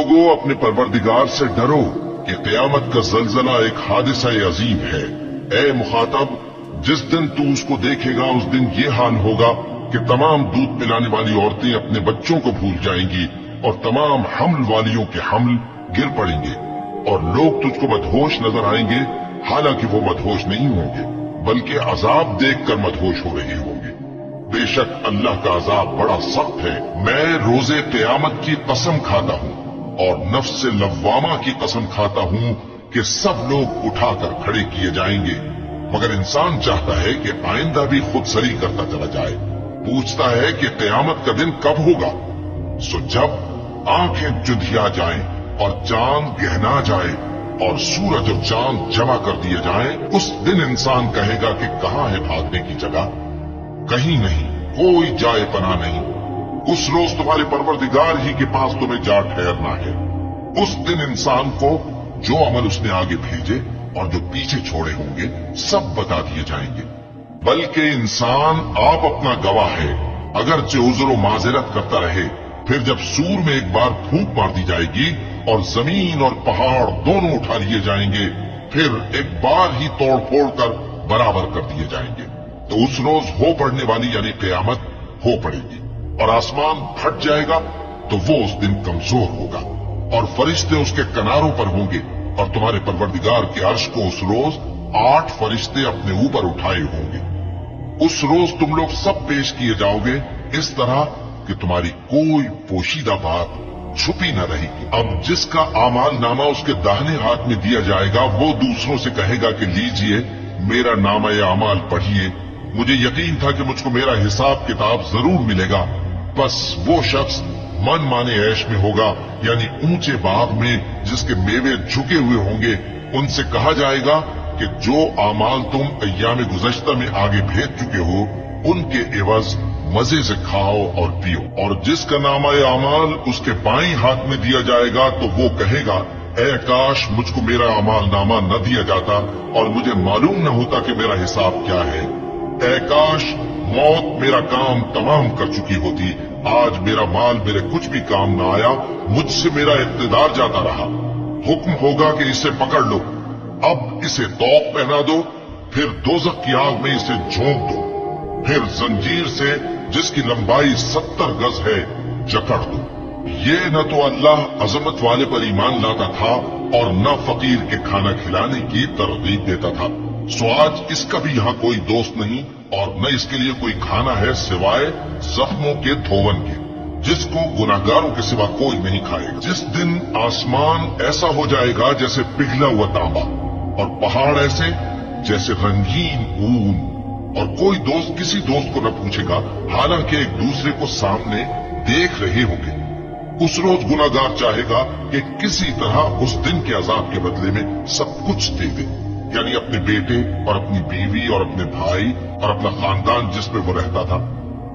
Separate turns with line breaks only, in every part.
लोगों अपने परवरदिगार से डरो कि क़यामत का ज़लज़ला एक हादिसा अजीम है। ए मुखातब, जिस दिन तू उसको देखेगा उस दिन ये हाल होगा कि तमाम दूध पिलाने वाली औरतें अपने बच्चों को भूल जाएंगी और तमाम हम्ल वालियों के हम्ल गिर पड़ेंगे और लोग तुझको मदहोश नजर आएंगे, हालांकि वो मदहोश नहीं होंगे बल्कि अजाब देखकर मदहोश हो रहे होंगे। बेशक अल्लाह का अजाब बड़ा सख्त है। मैं रोजे क़यामत की कसम खाता हूँ और नफ्स लव्वामा की कसम खाता हूँ कि सब लोग उठाकर खड़े किए जाएंगे, मगर इंसान चाहता है कि आइंदा भी खुद सरी करता चला जाए। पूछता है कि क़यामत का दिन कब होगा। सो जब आंखें जुधिया जाएं और चांद गहना जाए और सूरज और चांद जमा कर दिए जाएं, उस दिन इंसान कहेगा कि कहाँ है भागने की जगह। कहीं नहीं, कोई जाए पना नहीं। उस रोज तुम्हारे परवरदिगार ही के पास तुम्हें जा ठहरना है। उस दिन इंसान को जो अमल उसने आगे भेजे और जो पीछे छोड़े होंगे सब बता दिए जाएंगे। बल्कि इंसान आप अपना गवाह है। अगरचे उज़्र माज़िरत करता रहे, फिर जब सूर में एक बार फूंक मार दी जाएगी और जमीन और पहाड़ दोनों उठा लिए जाएंगे, फिर एक बार ही तोड़ फोड़ कर बराबर कर दिए जाएंगे, तो उस रोज हो पड़ने वाली यानी क़यामत हो पड़ेगी और आसमान फट जाएगा तो वो उस दिन कमजोर होगा और फरिश्ते उसके किनारों पर होंगे और तुम्हारे परवरदिगार के अर्श को उस रोज 8 फरिश्ते अपने ऊपर उठाए होंगे। उस रोज तुम लोग सब पेश किए जाओगे इस तरह कि तुम्हारी कोई पोशीदा बात छुपी न रहेगी। अब जिसका आमाल नामा उसके दाहिने हाथ में दिया जाएगा वो दूसरों से कहेगा कि लीजिए मेरा नामा या अमाल पढ़िए, मुझे यकीन था कि मुझको मेरा हिसाब किताब जरूर मिलेगा। बस वो शख्स मन माने ऐश में होगा, यानी ऊंचे बाग में जिसके मेवे झुके हुए होंगे। उनसे कहा जाएगा कि जो आमाल तुम अय्याम गुज़श्ता में आगे भेज चुके हो उनके एवज मजे से खाओ और पियो। और जिसका नामा आमाल उसके बाईं हाथ में दिया जाएगा तो वो कहेगा, ऐ काश मुझको मेरा अमाल नामा न दिया जाता और मुझे मालूम न होता कि मेरा हिसाब क्या है। ऐ काश मौत मेरा काम तमाम कर चुकी होती, आज मेरा माल मेरे कुछ भी काम न आया, मुझसे मेरा इक़्तिदार जाता रहा। हुक्म होगा कि इसे पकड़ लो, अब इसे तौक पहना दो, फिर दोज़ख की आग में इसे झोंक दो, फिर जंजीर से जिसकी लंबाई 70 गज है जकड़ दो। ये न तो अल्लाह अजमत वाले पर ईमान लाता था और न फकीर के खाना खिलाने की तरगीब देता था। सो आज इसका भी यहाँ कोई दोस्त नहीं और न इसके लिए कोई खाना है सिवाय जख्मों के धोवन के, जिसको गुनाहगारों के सिवा कोई नहीं खाएगा। जिस दिन आसमान ऐसा हो जाएगा जैसे पिघला हुआ तांबा और पहाड़ ऐसे जैसे रंगीन ऊन, और कोई दोस्त किसी दोस्त को न पूछेगा, हालांकि एक दूसरे को सामने देख रहे होंगे। उस रोज गुनाहगार चाहेगा कि किसी तरह उस दिन के अजाब के बदले में सब कुछ दे दे, यानी अपने बेटे और अपनी बीवी और अपने भाई और अपना खानदान जिसमें वो रहता था,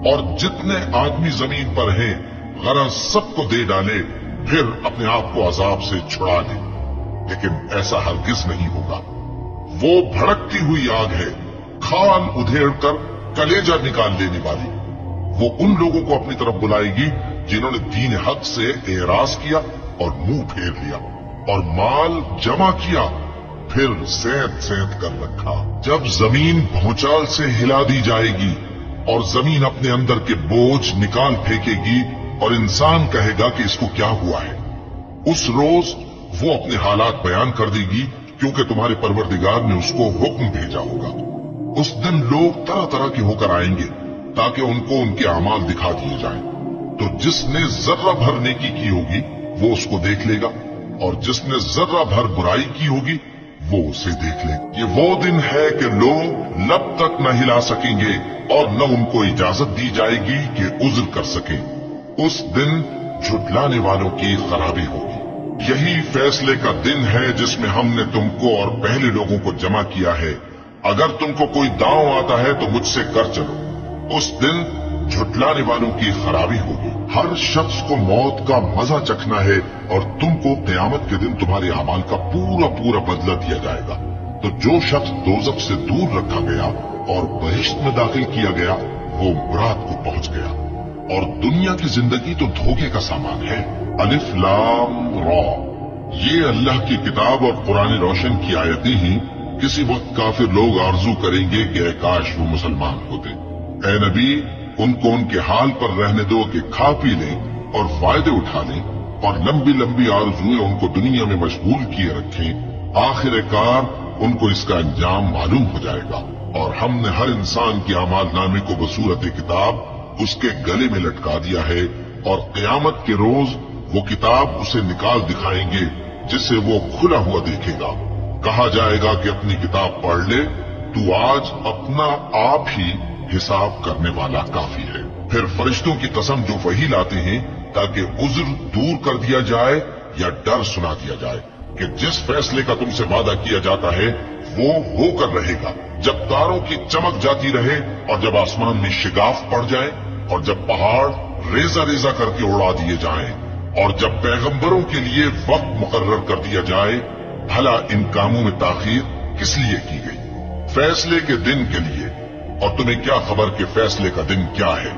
और जितने आदमी जमीन पर हैं गरज सबको दे डाले, फिर अपने आप को अजाब से छुड़ा ले। लेकिन ऐसा हरगिज नहीं होगा। वो भड़कती हुई आग है, खाल उधेड़ कर कलेजा निकाल लेने वाली। वो उन लोगों को अपनी तरफ बुलाएगी जिन्होंने दीन हक से एराज किया और मुंह फेर लिया और माल जमा किया, फिर सैंत सैंत कर रखा। जब जमीन भौचाल से हिला दी जाएगी और जमीन अपने अंदर के बोझ निकाल फेंकेगी और इंसान कहेगा कि इसको क्या हुआ है, उस रोज वो अपने हालात बयान कर देगी क्योंकि तुम्हारे परवरदिगार ने उसको हुक्म भेजा होगा। उस दिन लोग तरह तरह के होकर आएंगे ताकि उनको उनके अमाल दिखा दिए जाएं। तो जिसने जर्रा भर नेकी की होगी वो उसको देख लेगा और जिसने जर्रा भर बुराई की होगी वो उसे देख लेगा। ये वो दिन है कि लोग लब तक न हिला सकेंगे और न उनको इजाजत दी जाएगी कि उज्र कर सकें। उस दिन झुठलाने वालों की खराबी होगी। यही फैसले का दिन है जिसमें हमने तुमको और पहले लोगों को जमा किया है। अगर तुमको कोई दांव आता है तो मुझसे कर चलो। उस दिन झुठलाने वालों की खराबी होगी। हर शख्स को मौत का मजा चखना है और तुमको क़यामत के दिन तुम्हारे अमाल का पूरा पूरा बदला दिया जाएगा। तो जो शख्स दोज़ख से दूर रखा गया और बहिश्त में दाखिल किया गया वो मुराद को पहुंच गया। और दुनिया की जिंदगी तो धोखे का सामान है। अलिफ लाम रा, ये अल्लाह की किताब और कुरान रोशन की आयतें ही किसी वक्त काफिर लोग आरजू करेंगे कि ऐ काश वो मुसलमान होते। ऐ नबी, उनको उनके हाल पर रहने दो कि खा पी लें और फायदे उठा लें और लंबी लंबी आरजुएं उनको दुनिया में मशगूल किए रखें। आखिरकार उनको इसका अंजाम मालूम हो जाएगा। और हमने हर इंसान के अमाल नामे को बसूरत किताब उसके गले में लटका दिया है और क़यामत के रोज वो किताब उसे निकाल दिखाएंगे जिसे वो खुला हुआ देखेगा। कहा जाएगा कि अपनी किताब पढ़ ले, तू आज अपना आप ही हिसाब करने वाला काफी है। फिर फरिश्तों की कसम जो वही लाते हैं ताकि उज्र दूर कर दिया जाए या डर सुना दिया जाए कि जिस फैसले का तुमसे वादा किया जाता है वो होकर रहेगा। जब तारों की चमक जाती रहे और जब आसमान में शिगाफ पड़ जाए और जब पहाड़ रेजा रेजा करके उड़ा दिए जाएं और जब पैगंबरों के लिए वक्त मुकर्रर कर दिया जाए, भला इन कामों में ताखीर किस लिए की गई? फैसले के दिन के लिए। और तुम्हें क्या खबर कि फैसले का दिन क्या है?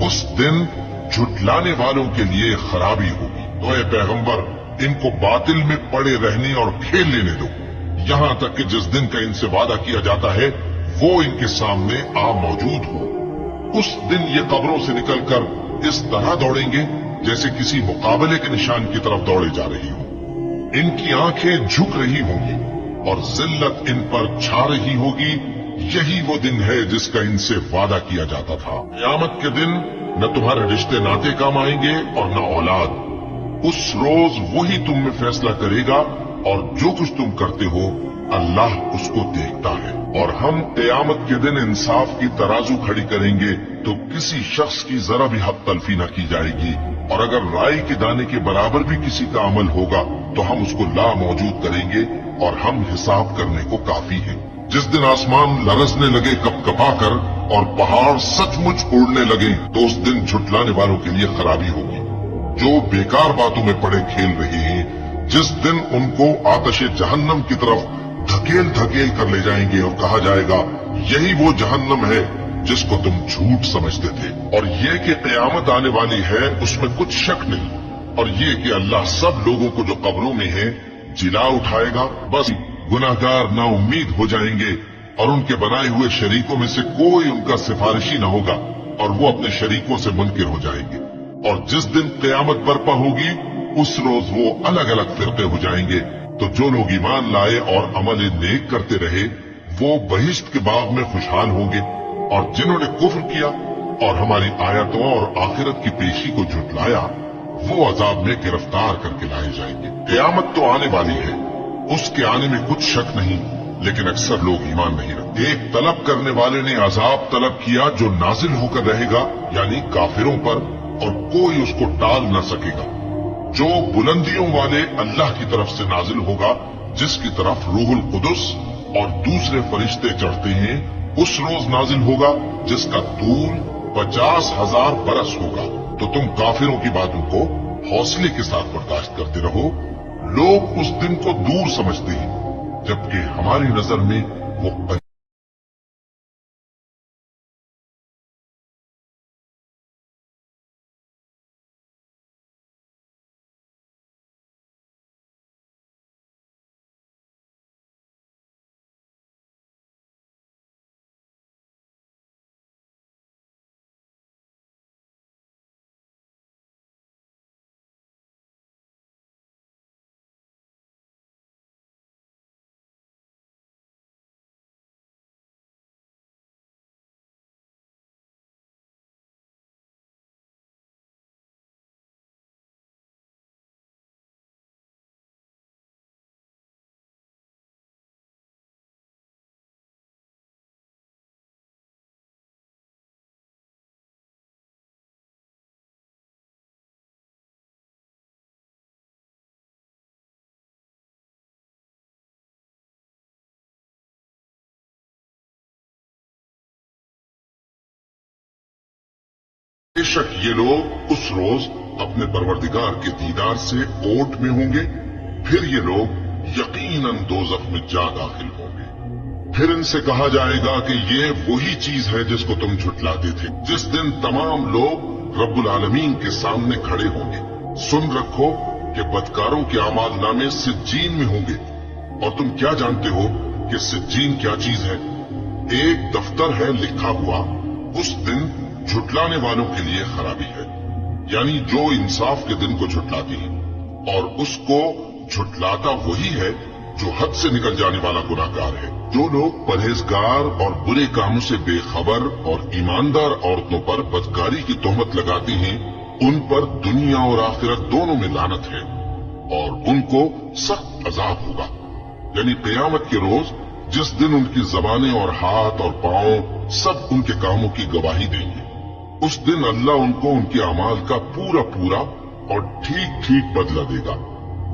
उस दिन झुटलाने वालों के लिए खराबी होगी। तो ए पैगंबर, इनको बातिल में पड़े रहने और खेल लेने दो, यहां तक कि जिस दिन का इनसे वादा किया जाता है वो इनके सामने आ मौजूद हो। उस दिन ये कब्रों से निकलकर इस तरह दौड़ेंगे जैसे किसी मुकाबले के निशान की तरफ दौड़े जा रही हो। इनकी आंखें झुक रही होंगी और जिल्लत इन पर छा रही होगी। यही वो दिन है जिसका इनसे वादा किया जाता था। क़यामत के दिन न तुम्हारे रिश्ते नाते काम आएंगे और न औलाद। उस रोज वही तुम में फैसला करेगा और जो कुछ तुम करते हो अल्लाह उसको देखता है। और हम क़यामत के दिन इंसाफ की तराजू खड़ी करेंगे तो किसी शख्स की जरा भी हक तलफी न की जाएगी। और अगर राई के दाने के बराबर भी किसी का अमल होगा तो हम उसको ला मौजूद करेंगे और हम हिसाब करने को काफी हैं। जिस दिन आसमान लरजने लगे कपकपाकर और पहाड़ सचमुच उड़ने लगे तो उस दिन झुटलाने वालों के लिए खराबी होगी जो बेकार बातों में पड़े खेल रहे हैं। जिस दिन उनको आतशे जहन्नम की तरफ धकेल धकेल कर ले जाएंगे और कहा जाएगा यही वो जहन्नम है जिसको तुम झूठ समझते थे। और ये कि क़यामत आने वाली है उसमें कुछ शक नहीं। और ये कि अल्लाह सब लोगों को जो कब्रों में है जिला उठाएगा। बस गुनाहगार नाउम्मीद हो जाएंगे और उनके बनाए हुए शरीकों में से कोई उनका सिफारिशी न होगा और वो अपने शरीकों से मुनकिर हो जाएंगे। और जिस दिन क़यामत बर्पा होगी उस रोज वो अलग अलग फिरके हो जाएंगे। तो जो लोग ईमान लाए और अमल नेक करते रहे वो बहिश्त के बाग में खुशहाल होंगे और जिन्होंने कुफ्र किया और हमारी आयतों और आखिरत की पेशी को झुटलाया वो अजाब में गिरफ्तार करके लाए जाएंगे। क़यामत तो आने वाली है, उसके आने में कुछ शक नहीं, लेकिन अक्सर लोग ईमान नहीं रखते। एक तलब करने वाले ने अजाब तलब किया जो नाजिल होकर रहेगा यानी काफिरों पर, और कोई उसको टाल न सकेगा। जो बुलंदियों वाले अल्लाह की तरफ से नाजिल होगा जिसकी तरफ रूहुल कुदस और दूसरे फरिश्ते चढ़ते हैं, उस रोज नाजिल होगा जिसका तूल 50,000 बरस होगा। तो तुम काफिरों की बातों को हौसले के साथ बर्दाश्त करते रहो। लोग उस दिन को दूर समझते हैं जबकि हमारी नजर में वो बेशक ये लोग उस रोज अपने परवरदिगार के दीदार से ओट में होंगे। फिर ये लोग यकीनन दोज़ख में जा दाखिल होंगे। फिर इनसे कहा जाएगा कि ये वही चीज है जिसको तुम झुटलाते थे। जिस दिन तमाम लोग रब्बुल आलमीन के सामने खड़े होंगे सुन रखो कि बदकारों के आमाल नामे सिज्जीन में होंगे। और तुम क्या जानते हो कि सिज्जीन क्या चीज है? एक दफ्तर है लिखा हुआ, उस दिन झुटलाने वालों के लिए खराबी है, यानी जो इंसाफ के दिन को झुटलाती है, और उसको झुटलाता वही है जो हद से निकल जाने वाला गुनाहगार है। जो लोग परहेजगार और बुरे कामों से बेखबर और ईमानदार औरतों पर बदकारी की तोहमत लगाती हैं, उन पर दुनिया और आखिरत दोनों में लानत है और उनको सख्त अजाब होगा। यानी क़यामत के रोज जिस दिन उनकी ज़बानें और हाथ और पांव सब उनके कामों की गवाही देंगे, उस दिन अल्लाह उनको उनके अमाल का पूरा पूरा और ठीक ठीक बदला देगा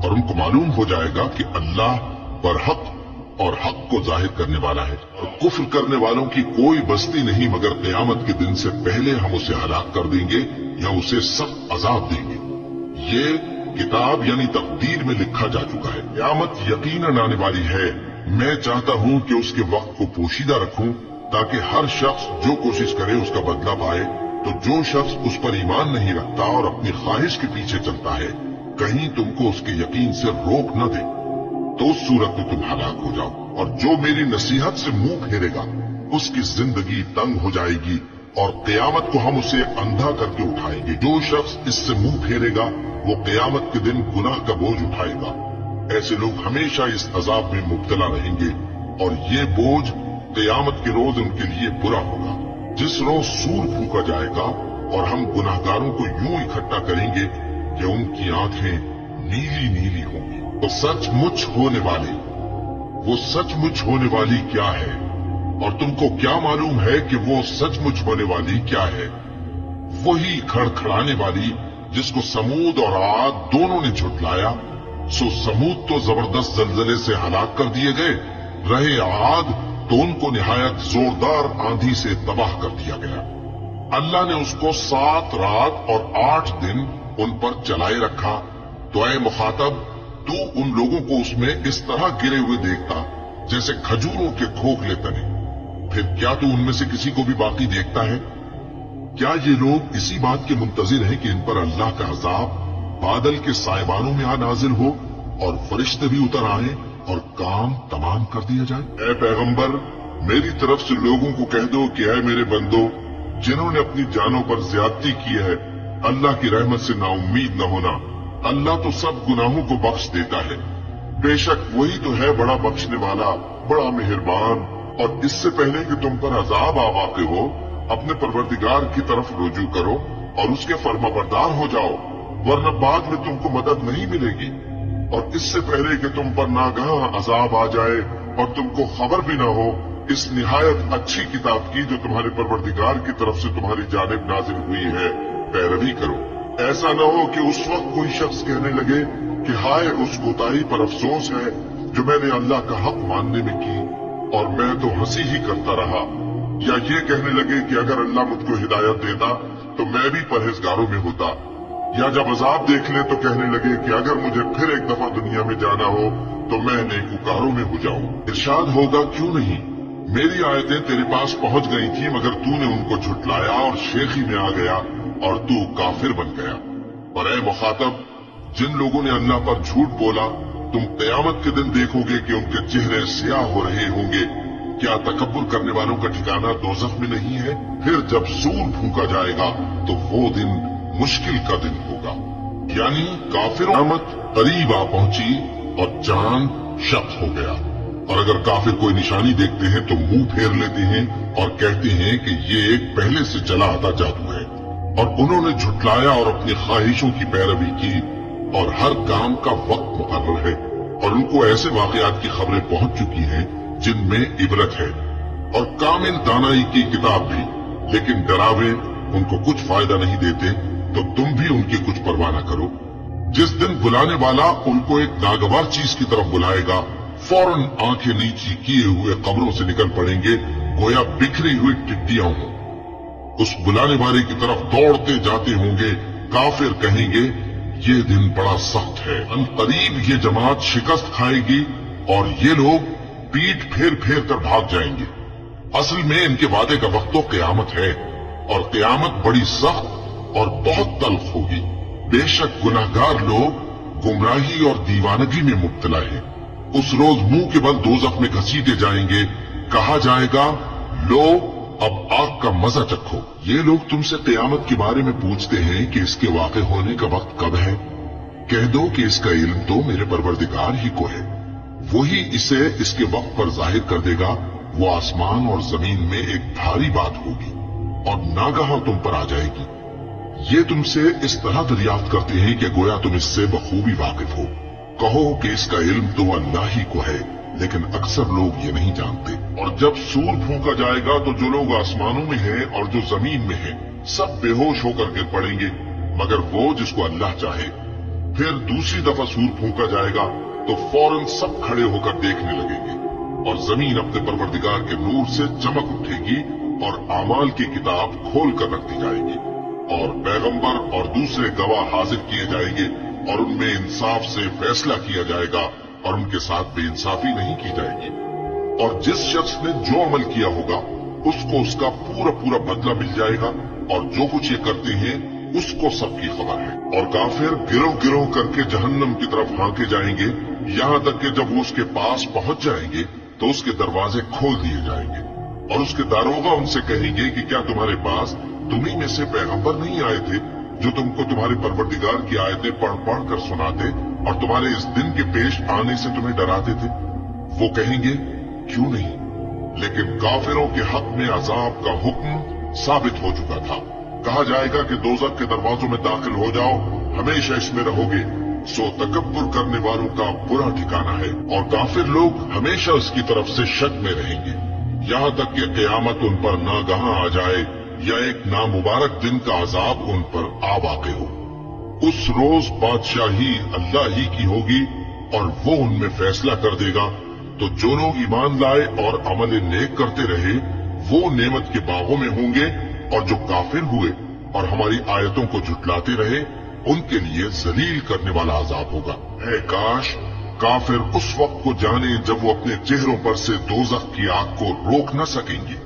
और उनको मालूम हो जाएगा कि अल्लाह बरहक और हक को जाहिर करने वाला है। और कुफ्र करने वालों की कोई बस्ती नहीं मगर क़यामत के दिन से पहले हम उसे हलाक कर देंगे या उसे सख्त अजाब देंगे। ये किताब यानी तकदीर में लिखा जा चुका है। क़यामत यकीनन आने वाली है। मैं चाहता हूं कि उसके वक्त को पोशीदा रखूं ताकि हर शख्स जो कोशिश करे उसका बदला पाए। तो जो शख्स उस पर ईमान नहीं रखता और अपनी ख्वाहिश के पीछे चलता है, कहीं तुमको उसके यकीन से रोक न दे तो उस सूरत में तुम हलाक हो जाओ। और जो मेरी नसीहत से मुंह फेरेगा उसकी जिंदगी तंग हो जाएगी और क़यामत को हम उसे अंधा करके उठाएंगे। जो शख्स इससे मुंह फेरेगा वो क़यामत के दिन गुनाह का बोझ उठाएगा। ऐसे लोग हमेशा इस अजाब में मुब्तला रहेंगे और ये बोझ क़यामत के रोज उनके लिए बुरा होगा। जिस रोज सूर फूका जाएगा और हम गुनाहगारों को यूं इकट्ठा करेंगे कि उनकी आंखें नीली नीली होंगी। तो सचमुच होने वाली, वो सचमुच होने वाली क्या है? और तुमको क्या मालूम है कि वो सचमुच होने वाली क्या है? वही खड़खड़ाने वाली जिसको समूद और आद दोनों ने झुटलाया। सो समूद तो जबरदस्त जलजले से हलाक कर दिए गए, रहे आद तो उनको निहायत जोरदार आंधी से तबाह कर दिया गया। अल्लाह ने उसको 7 रात और 8 दिन उन पर चलाए रखा। तो ऐ मुखातब, तू उन लोगों को उसमें इस तरह गिरे हुए देखता जैसे खजूरों के खोखले तने। फिर क्या तू उनमें से किसी को भी बाकी देखता है? क्या ये लोग इसी बात के मुंतजिर हैं कि इन पर अल्लाह का अजाब बादल के साइबानों में आ नाजिल हो और फरिश्ते भी उतर आए और काम तमाम कर दिया जाए? ऐ पैगंबर, मेरी तरफ से लोगों को कह दो कि ऐ मेरे बंदो, जिन्होंने अपनी जानों पर ज्यादती की है, अल्लाह की रहमत से नाउम्मीद न होना। अल्लाह तो सब गुनाहों को बख्श देता है। बेशक वही तो है बड़ा बख्शने वाला, बड़ा मेहरबान। और इससे पहले कि तुम पर अजाब आ वाक़े हो, अपने परवरदिगार की तरफ रुजू करो और उसके फर्माबरदार हो जाओ, वरना बाद में तुमको मदद नहीं मिलेगी। और इससे पहले कि तुम पर नागहां अजाब आ जाए और तुमको खबर भी ना हो, इस निहायत अच्छी किताब की जो तुम्हारे परवरदिगार की तरफ से तुम्हारी जानिब नाजिल हुई है, पैरवी करो। ऐसा न हो कि उस वक्त कोई शख्स कहने लगे कि हाय उस कोताही पर अफसोस है जो मैंने अल्लाह का हक मानने में की और मैं तो हंसी ही करता रहा। या ये कहने लगे कि अगर अल्लाह मुझको हिदायत देता तो मैं भी परहेजगारों में होता। या जब अजाब देख ले तो कहने लगे कि अगर मुझे फिर एक दफा दुनिया में जाना हो तो मैं नेकूकारों में हो जाऊं। इरशाद होगा, क्यों नहीं, मेरी आयतें तेरे पास पहुंच गई थी मगर तूने उनको झुटलाया और शेखी में आ गया और तू काफिर बन गया। और ऐ मुखातब, जिन लोगों ने अल्लाह पर झूठ बोला, तुम क़यामत के दिन देखोगे कि उनके चेहरे स्याह हो रहे होंगे। क्या तकब्बुर करने वालों का ठिकाना दोज़ख में नहीं है? फिर जब सूर फूका जाएगा तो वो दिन मुश्किल का दिन होगा। यानी काफिरों की क़यामत करीब आ पहुंची और चांद शक हो गया। और अगर काफिर कोई निशानी देखते हैं तो मुंह फेर लेते हैं और कहते हैं कि ये एक पहले से चला आता जादू है। और उन्होंने झुटलाया और अपनी ख्वाहिशों की पैरवी की और हर काम का वक्त मुकर्रर है। और उनको ऐसे वाकयात की खबरें पहुंच चुकी हैं जिनमें इबरत है और कामिल दानाई की किताब भी। लेकिन डरावे उनको कुछ फायदा नहीं देते, तो तुम भी उनकी कुछ परवाह न करो। जिस दिन बुलाने वाला उनको एक नागवार चीज की तरफ बुलाएगा, फौरन आंखें नीची किए हुए कब्रों से निकल पड़ेंगे गोया बिखरी हुई टिड्डियां हों। उस बुलाने वाले की तरफ दौड़ते जाते होंगे। काफिर कहेंगे, ये दिन बड़ा सख्त है, अनकरीब ये जमात शिकस्त खाएगी और ये लोग पीठ फेर फेर कर भाग जाएंगे। असल में इनके वादे का वक्त तो क़यामत है और क़यामत बड़ी सख्त और बहुत तल्ख होगी। बेशक गुनाहगार लोग गुमराही और दीवानगी में मुब्तला हैं। उस रोज मुंह के बल दोजख में घसीटे जाएंगे, कहा जाएगा लो अब आग का मजा चखो। ये लोग तुमसे क़यामत के बारे में पूछते हैं कि इसके वाक़े होने का वक्त कब है। कह दो कि इसका इल्म तो मेरे परवरदिगार ही को है, वही इसे इसके वक्त पर जाहिर कर देगा। वो आसमान और जमीन में एक भारी बात होगी और नागहां तुम पर आ जाएगी। ये तुमसे इस तरह दरियाफ्त करते हैं कि गोया तुम इससे बखूबी वाकिफ हो। कहो कि इसका इल्म तो अल्लाह ही को है, लेकिन अक्सर लोग ये नहीं जानते। और जब सूर फूंका जाएगा तो जो लोग आसमानों में हैं और जो जमीन में हैं सब बेहोश होकर गिर पड़ेंगे मगर वो जिसको अल्लाह चाहे। फिर दूसरी दफा सूर फूंका जाएगा तो फौरन सब खड़े होकर देखने लगेंगे और जमीन अपने परवरदिगार के नूर से चमक उठेगी और आमाल की किताब खोल कर रख दी जाएगी और पैगंबर और दूसरे गवाह हाजिर किए जाएंगे और उनमें इंसाफ से फैसला किया जाएगा और उनके साथ बेइंसाफी नहीं की जाएगी। और जिस शख्स ने जो अमल किया होगा उसको उसका पूरा पूरा बदला मिल जाएगा और जो कुछ ये करते हैं उसको सबकी खबर है। और काफिर गिरोह गिरोह करके जहन्नम की तरफ हांके जाएंगे, यहाँ तक कि जब वो उसके पास पहुंच जाएंगे तो उसके दरवाजे खोल दिए जाएंगे और उसके दारोगा उनसे कहेंगे कि क्या तुम्हारे पास तुम्ही में से पैगंबर नहीं आए थे जो तुमको तुम्हारे परवरदिगार की आयतें पढ़ पढ़ कर सुनाते और तुम्हारे इस दिन के पेश आने से तुम्हें डराते थे। वो कहेंगे क्यों नहीं, लेकिन काफिरों के हक में अजाब का हुक्म साबित हो चुका था। कहा जाएगा कि दोज़ख के दरवाजों में दाखिल हो जाओ, हमेशा इसमें रहोगे। सो तकब्बुर करने वालों का बुरा ठिकाना है और काफिर लोग हमेशा उसकी तरफ से शक में रहेंगे, यहाँ तक कि क़यामत उन पर नागहां आ जाए या एक नामुबारक दिन का अजाब उन पर आ वाक़े हो। उस रोज बादशाही अल्लाह ही की होगी और वो उनमें फैसला कर देगा। तो जो लोग ईमान लाए और अमल नेक करते रहे वो नेमत के बागों में होंगे और जो काफिर हुए और हमारी आयतों को झुटलाते रहे उनके लिए जलील करने वाला अजाब होगा। है काश काफिर उस वक्त को जाने जब वो अपने चेहरों पर से दोज़ख की आग को रोक न सकेंगे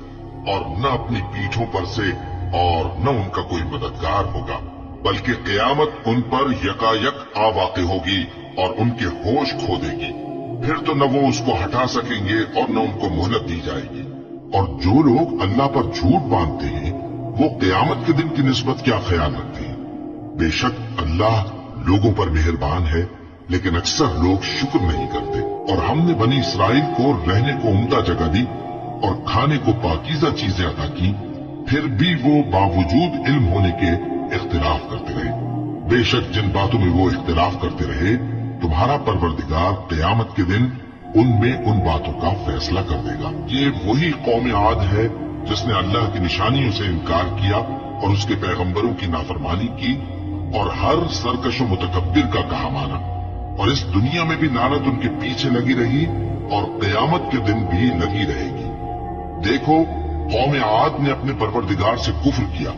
और न अपनी पीठों पर से और न उनका कोई मददगार होगा, बल्कि क़यामत उन पर यकायक आ वाक़े होगी और उनके होश खो देगी। फिर तो न वो उसको हटा सकेंगे और न उनको मोहलत दी जाएगी। और जो लोग अल्लाह पर झूठ बांधते हैं वो क़यामत के दिन की निस्बत क्या ख्याल रखते हैं। बेशक अल्लाह लोगों पर मेहरबान है, लेकिन अक्सर लोग शुक्र नहीं करते। और हमने बनी इसराइल को रहने को उम्दा जगह दी और खाने को पाकीज़ा चीजें अता की, फिर भी वो बावजूद इल्म होने के इख्तिलाफ करते रहे। बेशक जिन बातों में वो इख्तिलाफ करते रहे तुम्हारा परवरदिगार क़यामत के दिन उनमें उन बातों का फैसला कर देगा। ये वही कौम आद है जिसने अल्लाह की निशानियों से इनकार किया और उसके पैगंबरों की नाफरमानी की और हर सरकश मुतकब्बिर का कहा माना। और इस दुनिया में भी लानत उनके पीछे लगी रही और क़यामत के दिन भी लगी रहेगी। देखो कौम आद ने अपने परवरदिगार से कुफ्र किया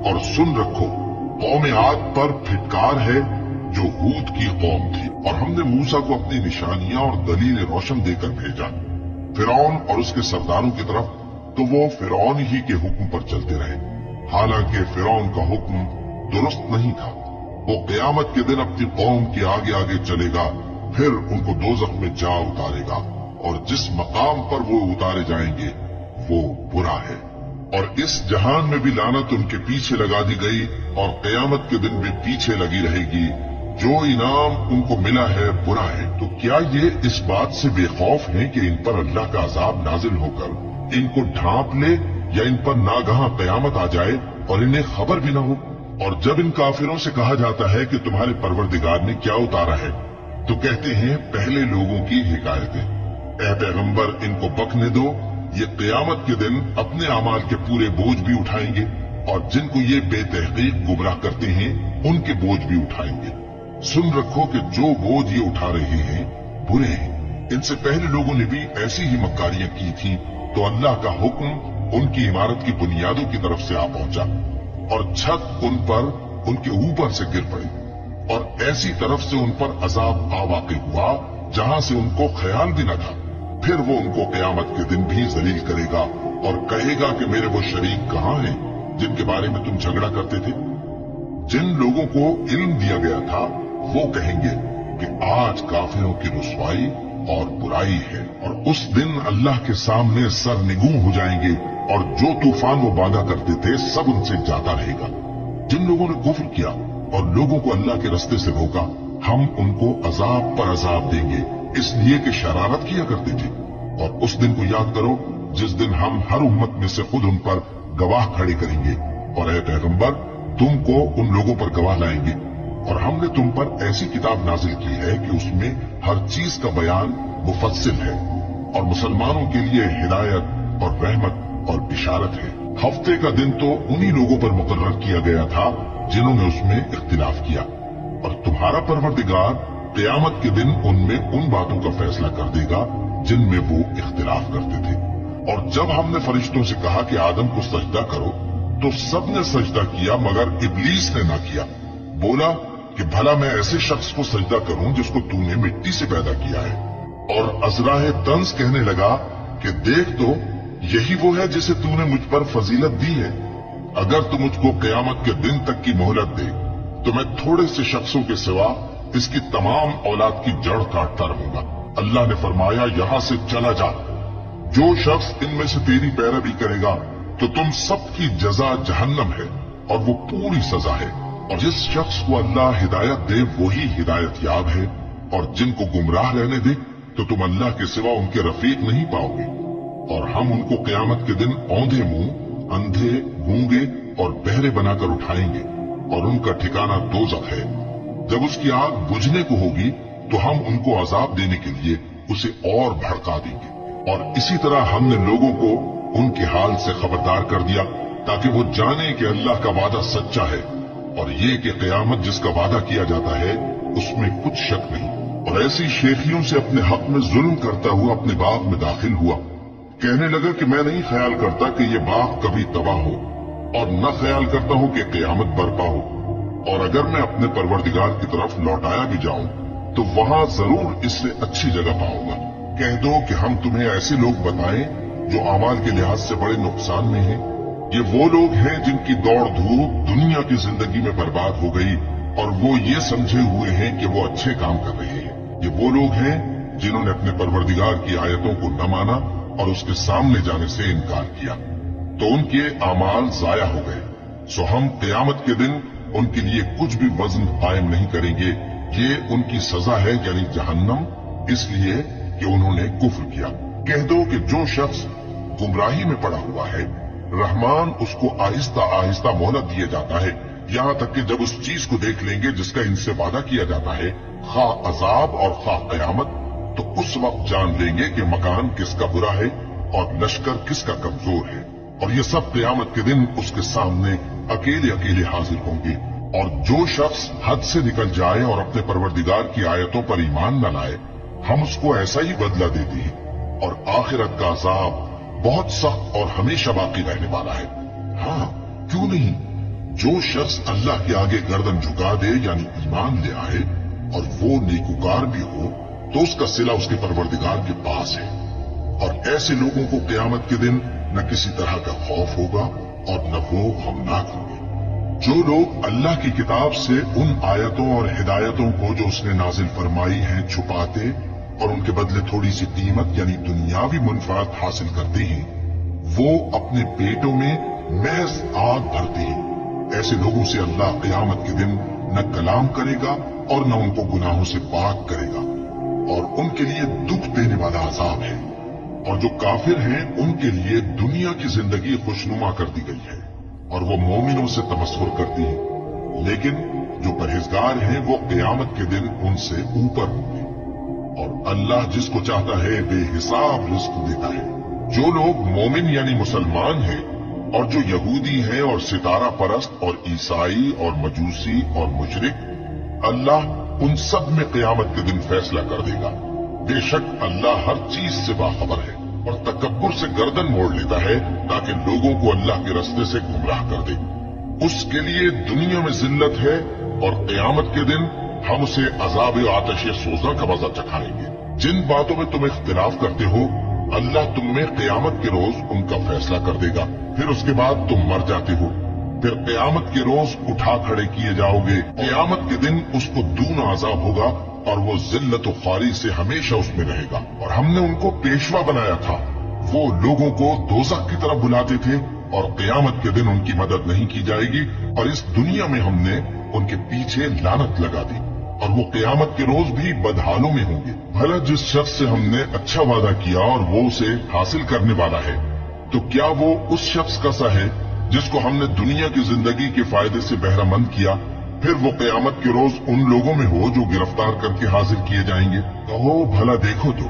और सुन रखो कौम आद पर फिटकार है जो हूद की कौम थी। और हमने मूसा को अपनी निशानियां और दलील रोशन देकर भेजा फिरौन और उसके सरदारों की तरफ, तो वो फिरौन ही के हुक्म पर चलते रहे, हालांकि फिरौन का हुक्म दुरुस्त नहीं था। वो क़यामत के दिन अपनी कौम के आगे आगे चलेगा, फिर उनको दोज़ख में जा उतारेगा और जिस मकाम पर वो उतारे जाएंगे वो बुरा है। और इस जहान में भी लानत उनके पीछे लगा दी गई और क़यामत के दिन भी पीछे लगी रहेगी। जो इनाम उनको मिला है बुरा है। तो क्या ये इस बात से बेखौफ हैं कि इन पर अल्लाह का अजाब नाजिल होकर इनको ढांप ले या इन पर नागहां क़यामत आ जाए और इन्हें खबर भी न हो। और जब इन काफिरों से कहा जाता है कि तुम्हारे परवरदिगार ने क्या उतारा है, तो कहते हैं पहले लोगों की हिकायतें। ऐ पैगंबर इनको बकने दो, ये क़यामत के दिन अपने अमाल के पूरे बोझ भी उठाएंगे और जिनको ये बेतहकीक गुमराह करते हैं उनके बोझ भी उठाएंगे। सुन रखो कि जो बोझ ये उठा रहे हैं बुरे हैं। इनसे पहले लोगों ने भी ऐसी ही मक्कारियां की थी, तो अल्लाह का हुक्म उनकी इमारत की बुनियादों की तरफ से आ पहुंचा और छत उन पर उनके ऊपर से गिर पड़ी और ऐसी तरफ से उन पर अजाब आ वाक़े हुआ जहां से उनको ख्याल भी न था। फिर वो उनको क़यामत के दिन भी जलील करेगा और कहेगा कि मेरे वो शरीक कहाँ हैं जिनके बारे में तुम झगड़ा करते थे। जिन लोगों को इल्म दिया गया था वो कहेंगे कि आज काफिरों की रुसवाई और बुराई है, और उस दिन अल्लाह के सामने सरनिगूं हो जाएंगे और जो तूफान वो बांधा करते थे सब उनसे जाता रहेगा। जिन लोगों ने कुफ्र किया और लोगों को अल्लाह के रास्ते से रोका, हम उनको अजाब पर अजाब देंगे, इसलिए कि शरारत किया करते थे। और उस दिन को याद करो जिस दिन हम हर उम्मत में से खुद उन पर गवाह खड़े करेंगे, और ऐ पैगंबर तुमको उन लोगों पर गवाह लाएंगे। और हमने तुम पर ऐसी किताब नाजिल की है कि उसमें हर चीज का बयान मुफस्सिल है, और मुसलमानों के लिए हिदायत और रहमत और बिशारत है। हफ्ते का दिन तो उन्हीं लोगों पर मुकर्रर किया गया था जिन्होंने उसमें इख्तिलाफ किया, और तुम्हारा परवरदिगार क़यामत के दिन उनमें उन बातों का फैसला कर देगा जिनमें वो इख्तिलाफ करते थे। और जब हमने फरिश्तों से कहा कि आदम को सजदा करो तो सबने सजदा किया मगर इब्लीस ने ना किया। बोला कि भला मैं ऐसे शख्स को सजदा करूं जिसको तूने मिट्टी से पैदा किया है। और अज़राए तंस कहने लगा कि देख तो यही वो है जिसे तूने मुझ पर फजीलत दी है। अगर तू मुझको क़यामत के दिन तक की मोहलत दे तो मैं थोड़े से शख्सों के सिवा इसकी तमाम औलाद की जड़ काटता रहूंगा। अल्लाह ने फरमाया यहां से चला जा, जो शख्स इनमें से तेरी पैरवी करेगा तो तुम सबकी जजा जहन्नम है और वो पूरी सजा है। और जिस शख्स को अल्लाह हिदायत दे वही हिदायत याब है, और जिनको गुमराह रहने दे तो तुम अल्लाह के सिवा उनके रफीक नहीं पाओगे। और हम उनको क़यामत के दिन औंधे मुंह, अंधे, गूंगे और बहरे बनाकर उठाएंगे, और उनका ठिकाना दोज़ख है। जब उसकी आग बुझने को होगी तो हम उनको अजाब देने के लिए उसे और भड़का देंगे। और इसी तरह हमने लोगों को उनके हाल से खबरदार कर दिया ताकि वो जाने कि अल्लाह का वादा सच्चा है, और ये कि क़यामत जिसका वादा किया जाता है उसमें कुछ शक नहीं। और ऐसी शेखियों से अपने हक में जुल्म करता हुआ अपने बाग में दाखिल हुआ, कहने लगा कि मैं नहीं ख्याल करता कि ये बाग कभी तबाह हो, और न ख्याल करता हूं कि क़यामत बरपा हो। और अगर मैं अपने परवरदिगार की तरफ लौटाया भी जाऊं तो वहां जरूर इससे अच्छी जगह पाऊंगा। कह दो कि हम तुम्हें ऐसे लोग बताएं जो अमाल के लिहाज से बड़े नुकसान में हैं। ये वो लोग हैं जिनकी दौड़ धूप दुनिया की जिंदगी में बर्बाद हो गई, और वो ये समझे हुए हैं कि वो अच्छे काम कर रहे हैं। ये वो लोग हैं जिन्होंने अपने परवरदिगार की आयतों को न माना और उसके सामने जाने से इनकार किया, तो उनके अमाल जाया हो गए। सो हम क़यामत के दिन उनके लिए कुछ भी वजन कायम नहीं करेंगे। ये उनकी सजा है यानी जहन्नम, इसलिए कि उन्होंने कुफ्र किया। कह दो कि जो शख्स गुमराही में पड़ा हुआ है, रहमान उसको आहिस्ता आहिस्ता मोहलत दिए जाता है, यहाँ तक कि जब उस चीज को देख लेंगे जिसका इनसे वादा किया जाता है, खा अजाब और खा क़यामत, तो उस वक्त जान लेंगे कि मकान किसका बुरा है और लश्कर किसका कमजोर है। और ये सब क़यामत के दिन उसके सामने अकेले अकेले हाजिर होंगे। और जो शख्स हद से निकल जाए और अपने परवरदिगार की आयतों पर ईमान न लाए, हम उसको ऐसा ही बदला देते हैं। और आखिरत का अजाब बहुत सख्त और हमेशा बाकी रहने वाला है। हाँ, क्यों नहीं, जो शख्स अल्लाह के आगे गर्दन झुका दे यानी ईमान ले आए और वो नेकुकार भी हो, तो उसका सिला उसके परवरदिगार के पास है। और ऐसे लोगों को क़यामत के दिन न किसी तरह का खौफ होगा और न वो गमनाक होंगे। जो लोग अल्लाह की किताब से उन आयतों और हिदायतों को जो उसने नाजिल फरमाई हैं छुपाते और उनके बदले थोड़ी सी कीमत यानी दुनियावी मुनफात हासिल करते हैं, वो अपने पेटों में महज आग भरते हैं। ऐसे लोगों से अल्लाह क़यामत के दिन न कलाम करेगा और न उनको गुनाहों से पाक करेगा, और उनके लिए दुख देने वाला अजाब है। और जो काफिर हैं उनके लिए दुनिया की जिंदगी खुशनुमा कर दी गई है और वो मोमिनों से तमस्सुर करती है, लेकिन जो परहेजगार हैं वो क़यामत के दिन उनसे ऊपर होंगे। और अल्लाह जिसको चाहता है बेहिसाब रिज़्क़ देता है। जो लोग मोमिन यानी मुसलमान हैं और जो यहूदी हैं और सितारा परस्त और ईसाई और मजूसी और मुशरिक, अल्लाह उन सब में क़यामत के दिन फैसला कर देगा। बेशक अल्लाह हर चीज से बाखबर है और तकब्बुर से गर्दन मोड़ लेता है ताकि लोगों को अल्लाह के रास्ते से गुमराह कर दे। उसके लिए दुनिया में जिल्लत है और क़यामत के दिन हम उसे अज़ाब आतिश सोज़ा का मजा चखाएंगे। जिन बातों में तुम इख्तिलाफ करते हो, अल्लाह तुम में क़यामत के रोज उनका फैसला कर देगा। फिर उसके बाद तुम मर जाते हो फिर क़यामत के रोज उठा खड़े किए जाओगे। क़यामत के दिन उसको दूना अजाब होगा और वो जिल्लत और ख्वारी से हमेशा उसमें रहेगा। और हमने उनको पेशवा बनाया था, वो लोगों को दोज़ख की तरफ बुलाते थे और क़यामत के दिन उनकी मदद नहीं की जाएगी और इस दुनिया में हमने उनके पीछे लानत लगा दी और वो क़यामत के रोज भी बदहालों में होंगे। भला जिस शख्स से हमने अच्छा वादा किया और वो उसे हासिल करने वाला है, तो क्या वो उस शख्स का सा है जिसको हमने दुनिया की जिंदगी के फायदे से बहरामंद किया, फिर वो क़यामत के रोज उन लोगों में हो जो गिरफ्तार करके हाजिर किए जाएंगे। कहो भला देखो तो,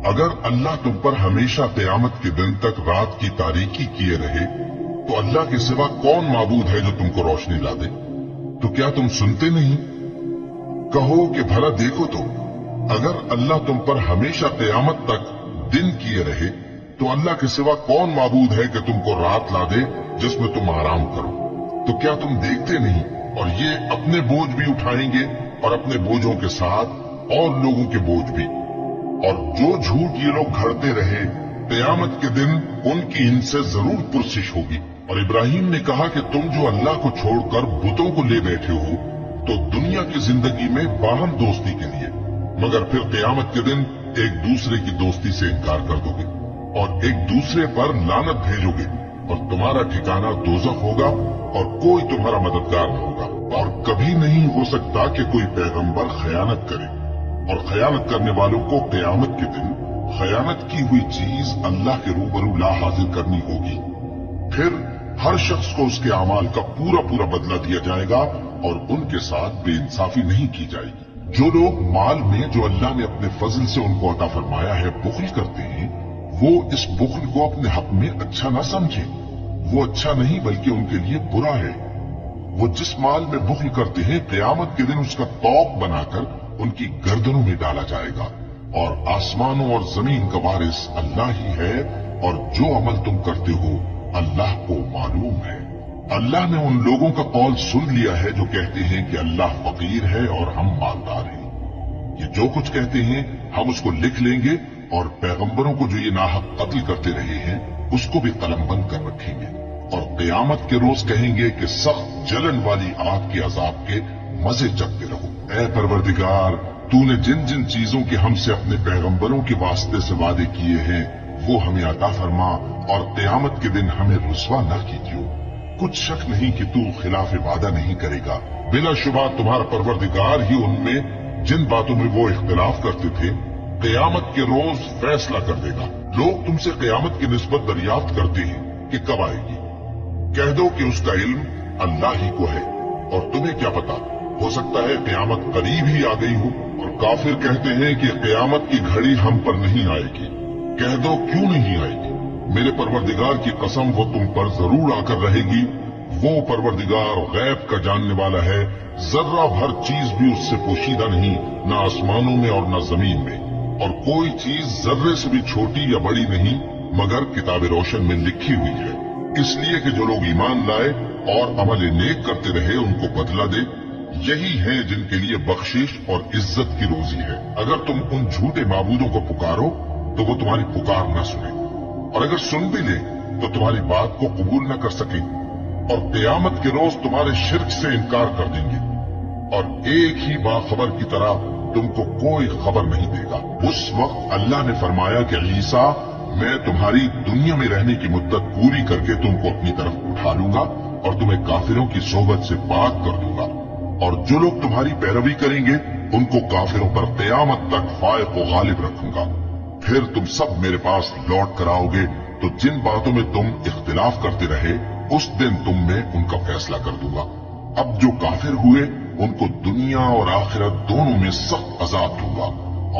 अगर अल्लाह तुम पर हमेशा क़यामत के दिन तक रात की तारीकी किए रहे तो अल्लाह के सिवा कौन माबूद है जो तुमको रोशनी ला दे? तो क्या तुम सुनते नहीं? कहो कि भला देखो तो, अगर अल्लाह तुम पर हमेशा क़यामत तक दिन किए रहे तो अल्लाह के सिवा कौन माबूद है कि तुमको रात ला दे जिसमें तुम आराम करो? तो क्या तुम देखते नहीं? और ये अपने बोझ भी उठाएंगे और अपने बोझों के साथ और लोगों के बोझ भी। और जो झूठ ये लोग घड़ते रहे, क़यामत के दिन उनकी इनसे जरूर पुरसिश होगी। और इब्राहिम ने कहा कि तुम जो अल्लाह को छोड़कर बुतों को ले बैठे हो तो दुनिया की जिंदगी में बाहम दोस्ती के लिए, मगर फिर क़यामत के दिन एक दूसरे की दोस्ती से इनकार कर दोगे और एक दूसरे पर लानत भेजोगे और तुम्हारा ठिकाना दोज़ख होगा और कोई तुम्हारा मददगार न होगा। और कभी नहीं हो सकता कि कोई पैगंबर खयानत करे, और खयानत करने वालों को क़यामत के दिन खयानत की हुई चीज अल्लाह के रूबरू ला हाजिर करनी होगी। फिर हर शख्स को उसके अमाल का पूरा पूरा बदला दिया जाएगा और उनके साथ बेइंसाफी नहीं की जाएगी। जो लोग माल में जो अल्लाह ने अपने फजल से उनको अता फरमाया है बुखल करते हैं, वो इस बुखल को अपने हक में अच्छा न समझे। वो अच्छा नहीं बल्कि उनके लिए बुरा है। वो जिस माल में बुखल करते हैं, क़यामत के दिन उसका तौक बनाकर उनकी गर्दनों में डाला जाएगा। और आसमानों और जमीन का वारिस अल्लाह ही है और जो अमल तुम करते हो अल्लाह को मालूम है। अल्लाह ने उन लोगों का कौल सुन लिया है जो कहते हैं कि अल्लाह फकीर है और हम मालदार हैं। ये जो कुछ कहते हैं हम उसको लिख लेंगे और पैगंबरों को जो ये नाहक कत्ल करते रहे हैं उसको भी कलमबंद कर रखेंगे। और क़यामत के रोज कहेंगे कि सख्त जलन वाली आग के अजाब के मजे चखते रहो। ऐ परवरदिगार, तूने जिन जिन चीजों के हमसे अपने पैगंबरों के वास्ते से वादे किए हैं वो हमें अता फरमा और क़यामत के दिन हमें रुस्वा न कीजियो। कुछ शक नहीं कि तू खिलाफ वादा नहीं करेगा। बिला शुबा तुम्हारा परवरदिगार ही उनमें जिन बातों में वो इख्तिलाफ करते थे क़यामत के रोज फैसला कर देगा। लोग तुमसे क़यामत की निस्बत दरियाफ्त करते हैं कि कब आएगी। कह दो कि उसका इल्म अल्लाह ही को है और तुम्हें क्या पता, हो सकता है क़यामत करीब ही आ गई हो। और काफिर कहते हैं कि क़यामत की घड़ी हम पर नहीं आएगी। कह दो क्यों नहीं आएगी? मेरे परवरदिगार की कसम वो तुम पर जरूर आकर रहेगी। वो परवरदिगार गैब का जानने वाला है, जर्रा भर चीज भी उससे पोशीदा नहीं, न आसमानों में और न जमीन में। और कोई चीज जर्रे से भी छोटी या बड़ी नहीं मगर किताब रोशन में लिखी हुई है। इसलिए कि जो लोग ईमान लाए और अमल नेक करते रहे उनको बदला दे, यही है जिनके लिए बख्शिश और इज्जत की रोजी है। अगर तुम उन झूठे माबूदों को पुकारो तो वो तुम्हारी पुकार न सुने, और अगर सुन भी ले तो तुम्हारी बात को कबूल न कर सके और क़यामत के रोज तुम्हारे शिर्क से इनकार कर देंगे और एक ही बाखबर की तरह तुमको कोई खबर नहीं देगा। उस वक्त अल्लाह ने फरमाया कि ईसा, मैं तुम्हारी दुनिया में रहने की मुद्दत पूरी करके तुमको अपनी तरफ उठा लूंगा और तुम्हें काफिरों की सोहबत से पाक कर दूंगा। और जो लोग तुम्हारी पैरवी करेंगे उनको काफिरों पर क़यामत तक फायक व गालिब रखूंगा। फिर तुम सब मेरे पास लौट कर आओगे तो जिन बातों में तुम इख्तिलाफ करते रहे उस दिन तुम में उनका फैसला कर दूंगा। अब जो काफिर हुए उनको दुनिया और आखिरत दोनों में सख्त अजाब दूंगा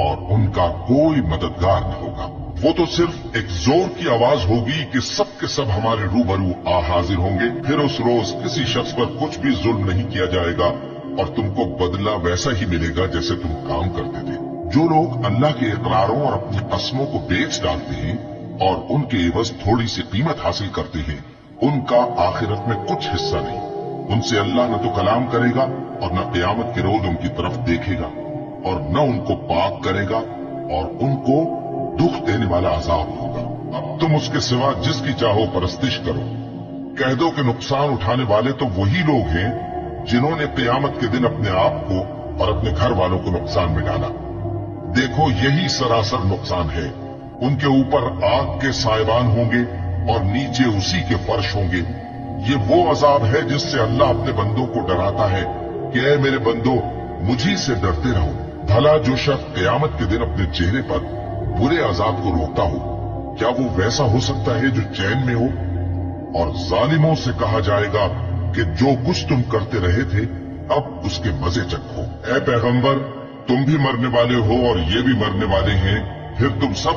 और उनका कोई मददगार न होगा। वो तो सिर्फ एक जोर की आवाज होगी कि सब के सब हमारे रूबरू आ हाजिर होंगे। फिर उस रोज किसी शख्स पर कुछ भी जुल्म नहीं किया जाएगा और तुमको बदला वैसा ही मिलेगा जैसे तुम काम करते थे। जो लोग अल्लाह के इकरारों और अपनी कस्मों को बेच डालते हैं और उनके एवज थोड़ी सी कीमत हासिल करते हैं, उनका आखिरत में कुछ हिस्सा नहीं। उनसे अल्लाह न तो कलाम करेगा और न क़यामत के रोज उनकी तरफ देखेगा और न उनको पाक करेगा और उनको दुख देने वाला अजाब होगा। अब तुम उसके सिवा जिसकी चाहो परस्तिश करो, कह दो कि नुकसान उठाने वाले तो वही लोग हैं जिन्होंने क़यामत के दिन अपने आप को और अपने घर वालों को नुकसान में डाला। देखो यही सरासर नुकसान है। उनके ऊपर आग के साइबान होंगे और नीचे उसी के फर्श होंगे। ये वो अजाब है जिससे अल्लाह अपने बंदों को डराता है कि ऐ मेरे बंदो मुझी से डरते रहो। भला जो शख्स क़यामत के दिन अपने चेहरे पर बुरे अजाब को रोकता हो, क्या वो वैसा हो सकता है जो चैन में हो? और जालिमों से कहा जाएगा कि जो कुछ तुम करते रहे थे अब उसके मजे चखो। ऐ पैगंबर, तुम भी मरने वाले हो और ये भी मरने वाले हैं, फिर तुम सब